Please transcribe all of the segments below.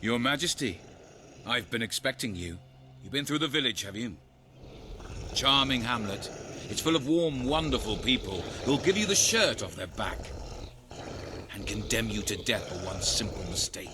Your Majesty, I've been expecting you. You've been through the village, have you? Charming hamlet. It's full of warm, wonderful people who'll give you the shirt off their back and condemn you to death for one simple mistake.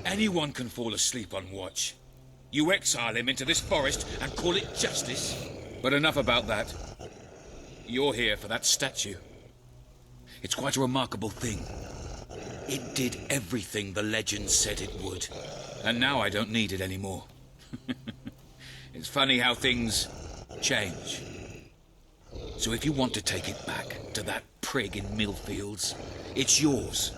Anyone can fall asleep on watch. You exile him into this forest and call it justice? But enough about that. You're here for that statue. It's quite a remarkable thing. It did everything the legend said it would. And now I don't need it anymore. It's funny how things change. So if you want to take it back to that prig in Millfields, it's yours.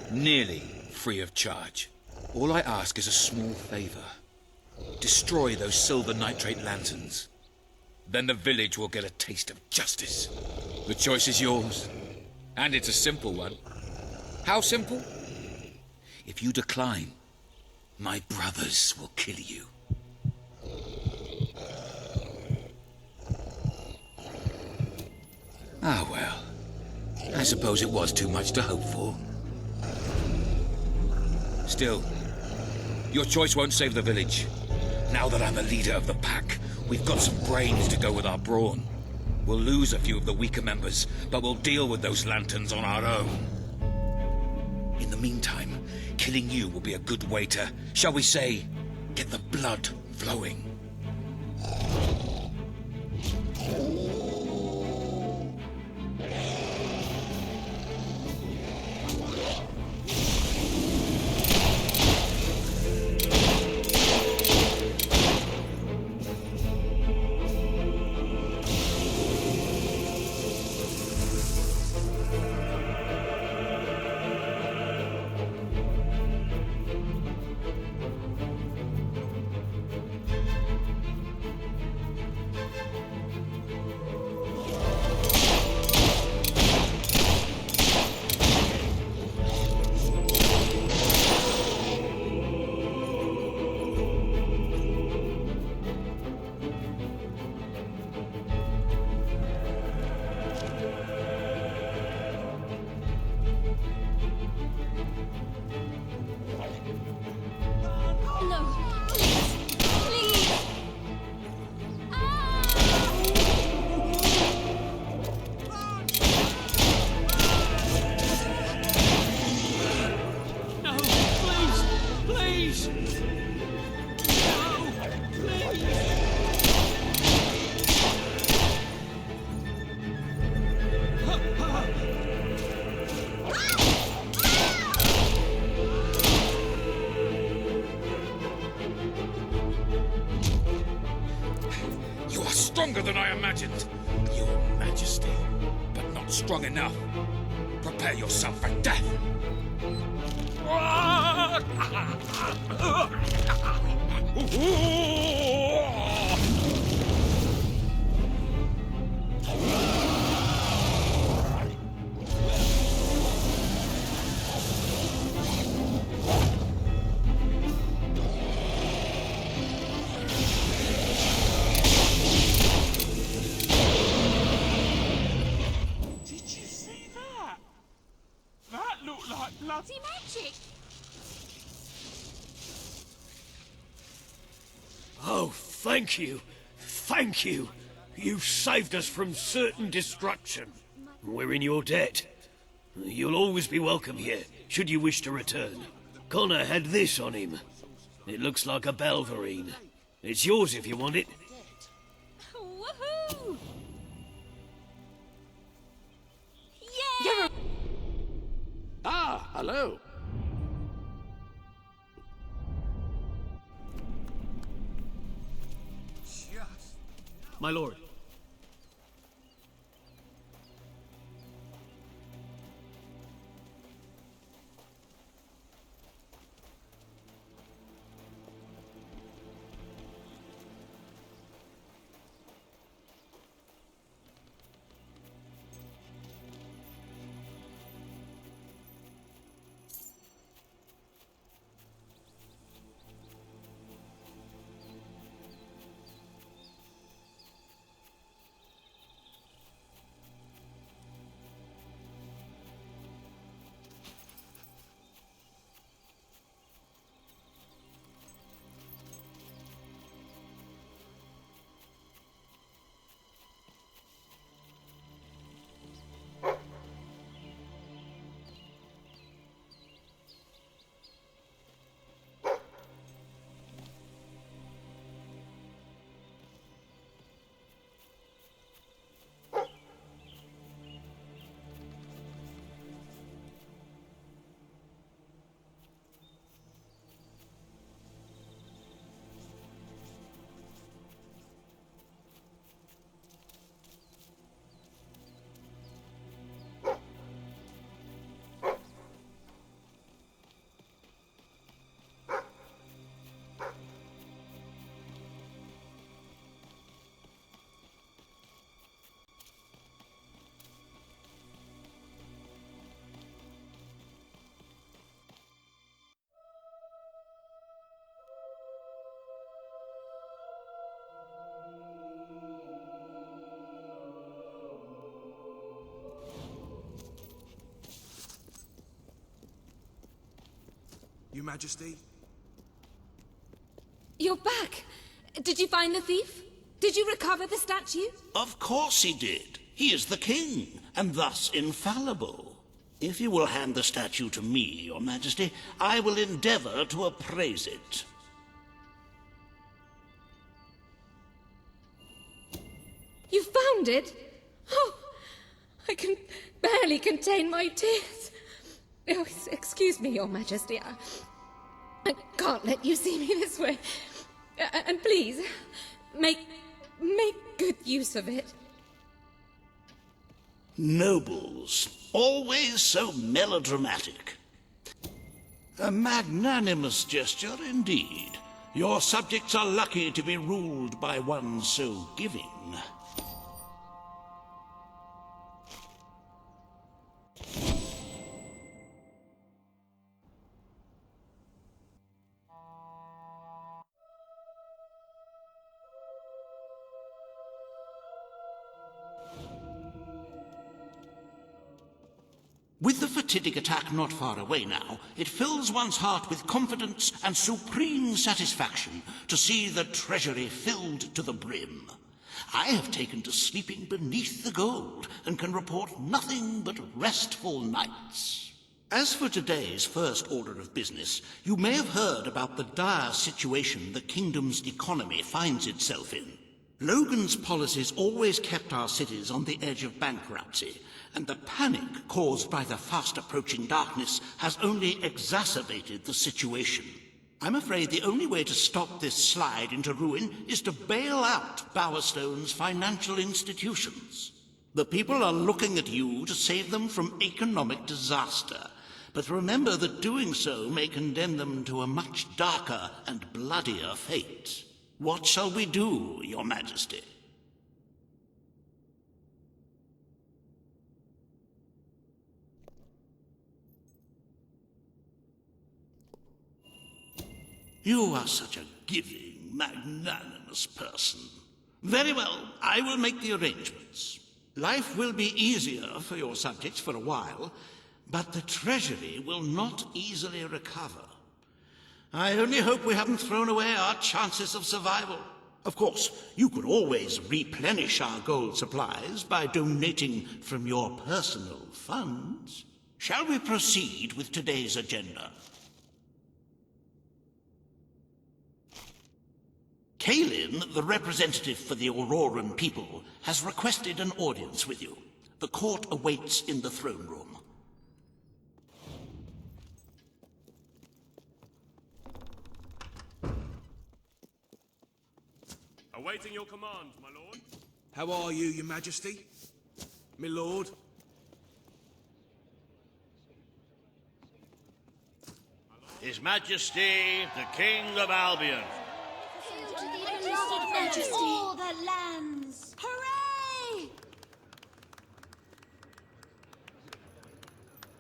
Nearly free of charge. All I ask is a small favor. Destroy those silver nitrate lanterns. Then the village will get a taste of justice. The choice is yours. And it's a simple one. How simple? If you decline, my brothers will kill you. Ah, well. I suppose it was too much to hope for. Still, your choice won't save the village. Now that I'm the leader of the pack, we've got some brains to go with our brawn. We'll lose a few of the weaker members, but we'll deal with those lanterns on our own. In the meantime, killing you will be a good way to, shall we say, get the blood flowing. Stronger than I imagined, Your Majesty, but not strong enough. Prepare yourself for death. Bloody magic! Oh, thank you. Thank you. You've saved us from certain destruction. We're in your debt. You'll always be welcome here, should you wish to return. Connor had this on him. It looks like a Belverine. It's yours if you want it. Woohoo! Yeah! Ah, hello. My lord. Your Majesty? You're back. Did you find the thief? Did you recover the statue? Of course he did. He is the king, and thus infallible. If you will hand the statue to me, Your Majesty, I will endeavor to appraise it. You found it? Oh, I can barely contain my tears. Oh, excuse me, Your Majesty. I can't let you see me this way. And please, make good use of it. Nobles, always so melodramatic. A magnanimous gesture indeed. Your subjects are lucky to be ruled by one so giving. With the fatidic attack not far away now, it fills one's heart with confidence and supreme satisfaction to see the treasury filled to the brim. I have taken to sleeping beneath the gold and can report nothing but restful nights. As for today's first order of business, you may have heard about the dire situation the kingdom's economy finds itself in. Logan's policies always kept our cities on the edge of bankruptcy, and the panic caused by the fast-approaching darkness has only exacerbated the situation. I'm afraid the only way to stop this slide into ruin is to bail out Bowerstone's financial institutions. The people are looking at you to save them from economic disaster, but remember that doing so may condemn them to a much darker and bloodier fate. What shall we do, Your Majesty? You are such a giving, magnanimous person. Very well, I will make the arrangements. Life will be easier for your subjects for a while, but the treasury will not easily recover. I only hope we haven't thrown away our chances of survival. Of course, you could always replenish our gold supplies by donating from your personal funds. Shall we proceed with today's agenda? Kalin, the representative for the Auroran people, has requested an audience with you. The court awaits in the throne room. Awaiting your command, my lord. How are you, Your Majesty? My lord? His Majesty, the King of Albion. All the lands! Hooray!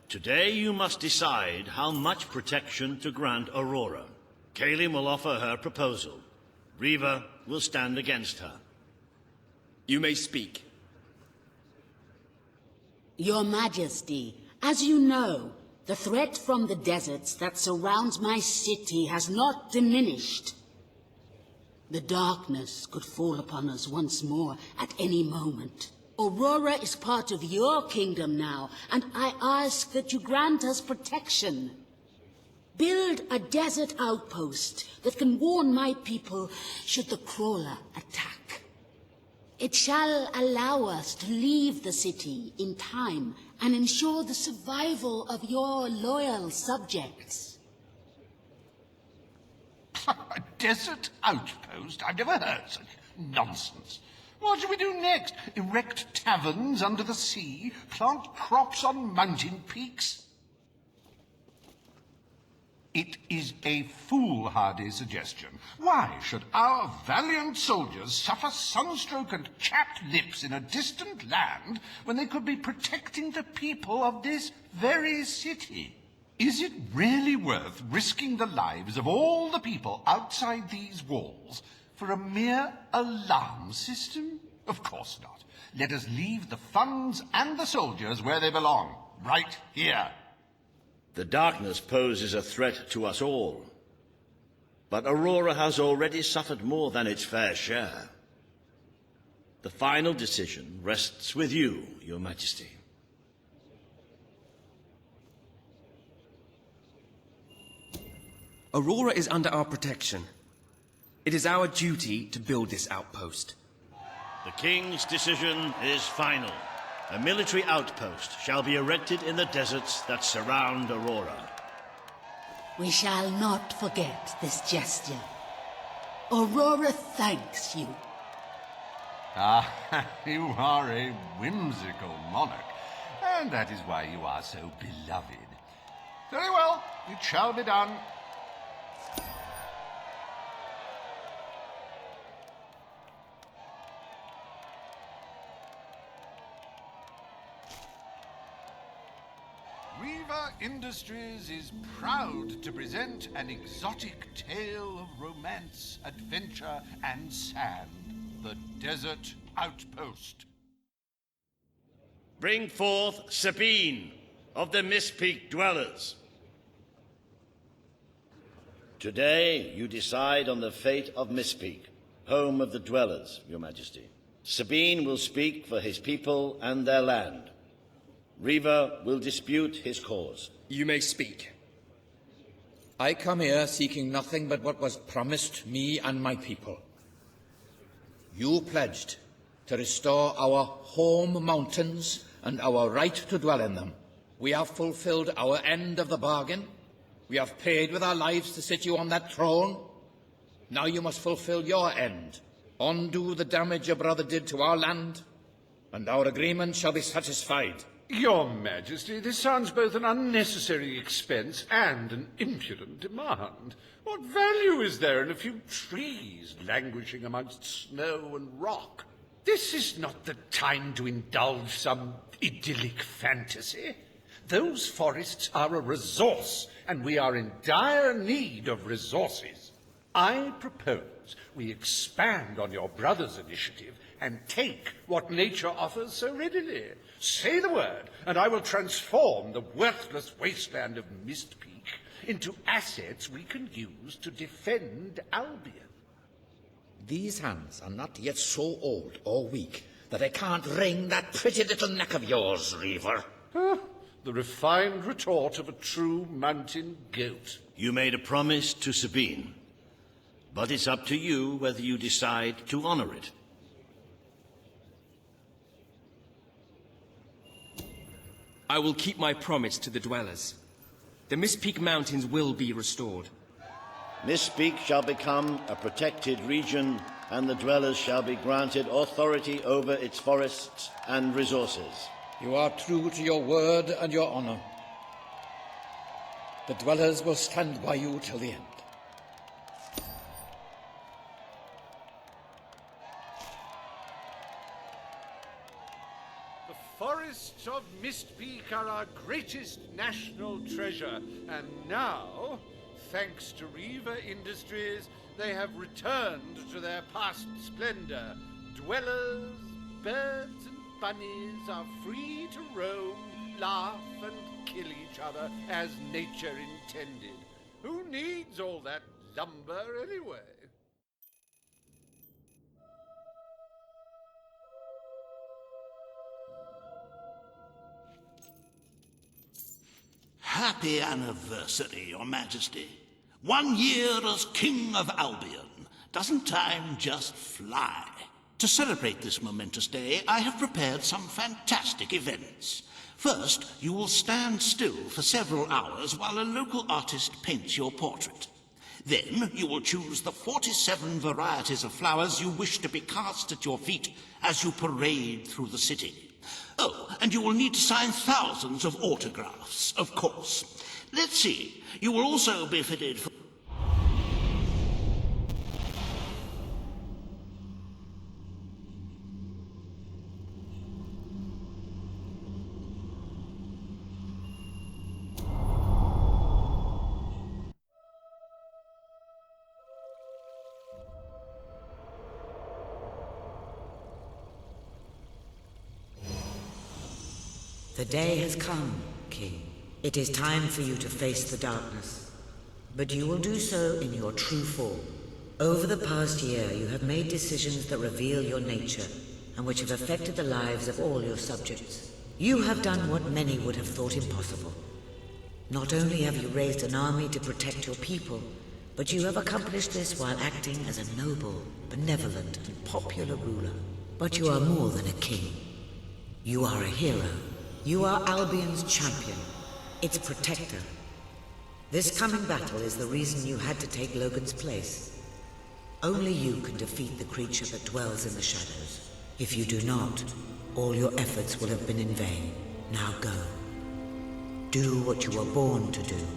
Today you must decide how much protection to grant Aurora. Kalin will offer her proposal. Reva will stand against her. You may speak. Your Majesty, as you know, the threat from the deserts that surrounds my city has not diminished. The darkness could fall upon us once more at any moment. Aurora is part of your kingdom now, and I ask that you grant us protection. Build a desert outpost that can warn my people should the crawler attack. It shall allow us to leave the city in time and ensure the survival of your loyal subjects. A desert outpost? I've never heard such nonsense. What shall we do next? Erect taverns under the sea? Plant crops on mountain peaks? It is a foolhardy suggestion. Why should our valiant soldiers suffer sunstroke and chapped lips in a distant land when they could be protecting the people of this very city? Is it really worth risking the lives of all the people outside these walls for a mere alarm system? Of course not. Let us leave the funds and the soldiers where they belong, right here. The darkness poses a threat to us all. But Aurora has already suffered more than its fair share. The final decision rests with you, Your Majesty. Aurora is under our protection. It is our duty to build this outpost. The King's decision is final. A military outpost shall be erected in the deserts that surround Aurora. We shall not forget this gesture. Aurora thanks you. Ah, you are a whimsical monarch, and that is why you are so beloved. Very well, it shall be done. Riva Industries is proud to present an exotic tale of romance, adventure, and sand. The Desert Outpost. Bring forth Sabine of the Mist Peak Dwellers. Today you decide on the fate of Mist Peak, home of the Dwellers, Your Majesty. Sabine will speak for his people and their land. Riva will dispute his cause. You may speak. I come here seeking nothing but what was promised me and my people. You pledged to restore our home mountains and our right to dwell in them. We have fulfilled our end of the bargain. We have paid with our lives to sit you on that throne. Now you must fulfill your end. Undo the damage your brother did to our land, and our agreement shall be satisfied. Your Majesty, this sounds both an unnecessary expense and an impudent demand. What value is there in a few trees languishing amongst snow and rock? This is not the time to indulge some idyllic fantasy. Those forests are a resource, and we are in dire need of resources. I propose we expand on your brother's initiative and take what nature offers so readily. Say the word, and I will transform the worthless wasteland of Mist Peak into assets we can use to defend Albion. These hands are not yet so old or weak that I can't wring that pretty little neck of yours, Reaver. The refined retort of a true mountain goat. You made a promise to Sabine, but it's up to you whether you decide to honor it. I will keep my promise to the Dwellers. The Mist Peak Mountains will be restored. Mist Peak shall become a protected region, and the Dwellers shall be granted authority over its forests and resources. You are true to your word and your honor. The Dwellers will stand by you till the end. The forests of Mist Peak are our greatest national treasure, and now, thanks to Riva Industries, they have returned to their past splendor. Dwellers, birds, and bunnies are free to roam, laugh, and kill each other as nature intended. Who needs all that lumber anyway? Happy anniversary, Your Majesty. 1 year as King of Albion. Doesn't time just fly? To celebrate this momentous day, I have prepared some fantastic events. First, you will stand still for several hours while a local artist paints your portrait. Then, you will choose the 47 varieties of flowers you wish to be cast at your feet as you parade through the city. Oh, and you will need to sign thousands of autographs, of course. Let's see, you will also be fitted for... The day has come, King. It is time for you to face the darkness. But you will do so in your true form. Over the past year, you have made decisions that reveal your nature, and which have affected the lives of all your subjects. You have done what many would have thought impossible. Not only have you raised an army to protect your people, but you have accomplished this while acting as a noble, benevolent, and popular ruler. But you are more than a king. You are a hero. You are Albion's champion, its protector. This coming battle is the reason you had to take Logan's place. Only you can defeat the creature that dwells in the shadows. If you do not, all your efforts will have been in vain. Now go. Do what you were born to do.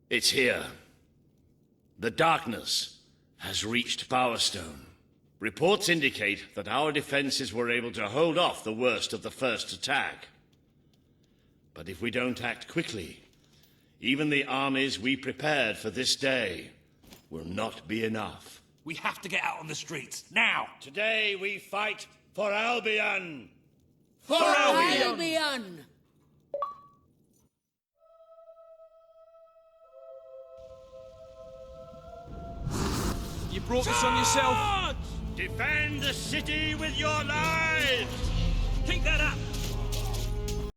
It's here. The darkness has reached Power Stone. Reports indicate that our defenses were able to hold off the worst of the first attack. But if we don't act quickly, even the armies we prepared for this day will not be enough. We have to get out on the streets, now! Today we fight for Albion! For Albion! You brought this on yourself! Defend the city with your lives! Keep that up!